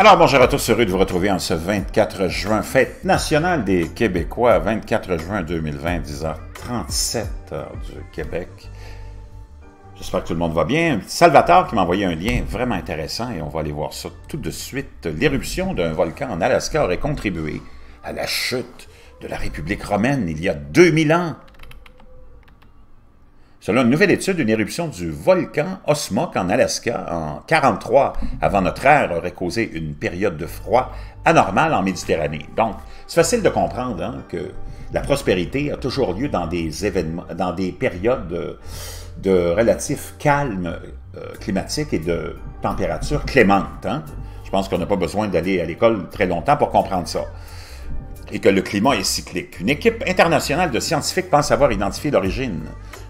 Alors, bonjour à tous, heureux de vous retrouver en ce 24 juin, fête nationale des Québécois, 24 juin 2020, 10h37 heure du Québec. J'espère que tout le monde va bien. Salvatore qui m'a envoyé un lien vraiment intéressant et on va aller voir ça tout de suite. L'éruption d'un volcan en Alaska aurait contribué à la chute de la République romaine il y a 2000 ans. Selon une nouvelle étude, une éruption du volcan Osmok en Alaska en 43 avant notre ère aurait causé une période de froid anormale en Méditerranée. Donc, c'est facile de comprendre que la prospérité a toujours lieu dans des événements, dans des périodes de relatif calme climatique et de température clémente. Je pense qu'on n'a pas besoin d'aller à l'école très longtemps pour comprendre ça. Et que le climat est cyclique. Une équipe internationale de scientifiques pense avoir identifié l'origine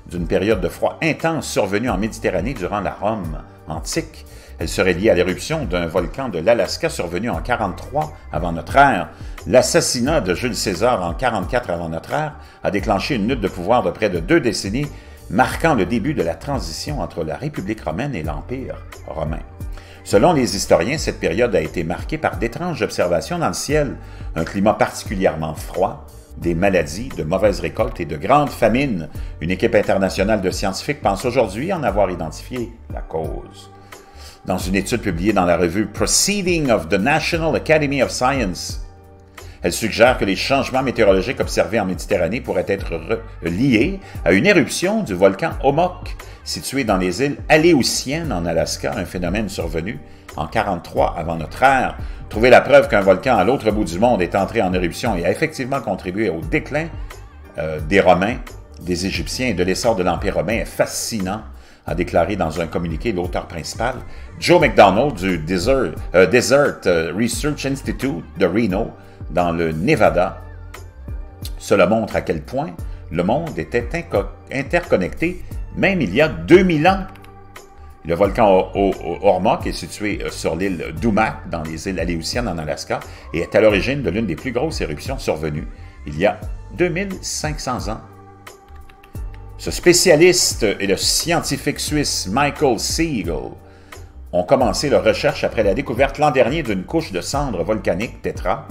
d'une période de froid intense survenue en Méditerranée durant la Rome antique. Elle serait liée à l'éruption d'un volcan de l'Alaska survenu en 43 avant notre ère. L'assassinat de Jules César en 44 avant notre ère a déclenché une lutte de pouvoir de près de 2 décennies, marquant le début de la transition entre la République romaine et l'Empire romain. Selon les historiens, cette période a été marquée par d'étranges observations dans le ciel, un climat particulièrement froid, des maladies, de mauvaises récoltes et de grandes famines. Une équipe internationale de scientifiques pense aujourd'hui en avoir identifié la cause. Dans une étude publiée dans la revue Proceedings of the National Academy of Science, elle suggère que les changements météorologiques observés en Méditerranée pourraient être liés à une éruption du volcan Omok, situé dans les îles Aléoutiennes en Alaska, un phénomène survenu en 43 avant notre ère. Trouver la preuve qu'un volcan à l'autre bout du monde est entré en éruption et a effectivement contribué au déclin des Romains, des Égyptiens et de l'essor de l'Empire romain est fascinant, a déclaré dans un communiqué l'auteur principal, Joe McDonald du Desert Research Institute de Reno, dans le Nevada. Cela montre à quel point le monde était interconnecté, même il y a 2000 ans. Le volcan Ormok est situé sur l'île d'Umak, dans les îles Aléoutiennes en Alaska, et est à l'origine de l'une des plus grosses éruptions survenues il y a 2500 ans. Ce spécialiste et le scientifique suisse Michael Siegel ont commencé leur recherche après la découverte l'an dernier d'une couche de cendres volcaniques téphra,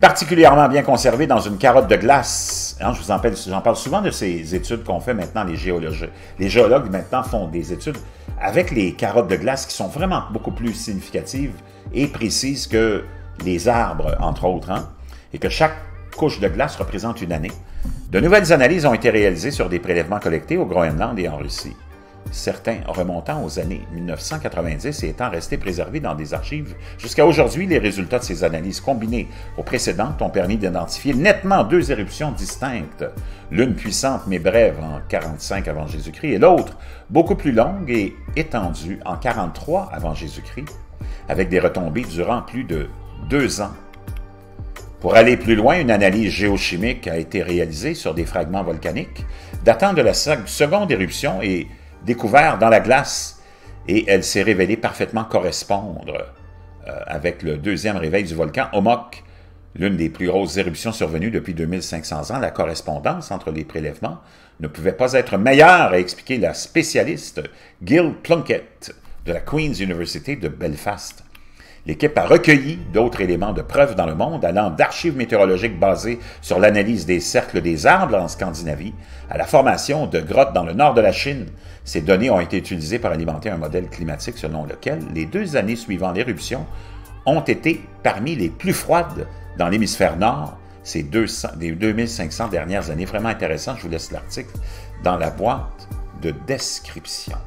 particulièrement bien conservée dans une carotte de glace. J'en parle souvent de ces études qu'on fait maintenant, les géologues. Les géologues maintenant font des études avec les carottes de glace qui sont vraiment beaucoup plus significatives et précises que les arbres, entre autres, et que chaque couche de glace représente une année. De nouvelles analyses ont été réalisées sur des prélèvements collectés au Groenland et en Russie. Certains remontant aux années 1990 et étant restés préservés dans des archives. Jusqu'à aujourd'hui, les résultats de ces analyses combinées aux précédentes ont permis d'identifier nettement 2 éruptions distinctes, l'une puissante mais brève en 45 avant Jésus-Christ et l'autre beaucoup plus longue et étendue en 43 avant Jésus-Christ, avec des retombées durant plus de 2 ans. Pour aller plus loin, une analyse géochimique a été réalisée sur des fragments volcaniques datant de la seconde éruption et découvert dans la glace, et elle s'est révélée parfaitement correspondre avec le deuxième réveil du volcan Omok, l'une des plus grosses éruptions survenues depuis 2500 ans. La correspondance entre les prélèvements ne pouvait pas être meilleure, a expliqué la spécialiste Gil Plunkett de la Queen's University de Belfast. L'équipe a recueilli d'autres éléments de preuve dans le monde, allant d'archives météorologiques basées sur l'analyse des cercles des arbres en Scandinavie à la formation de grottes dans le nord de la Chine. Ces données ont été utilisées pour alimenter un modèle climatique selon lequel les 2 années suivant l'éruption ont été parmi les plus froides dans l'hémisphère nord ces 2500 dernières années. Vraiment intéressant, je vous laisse l'article dans la boîte de description.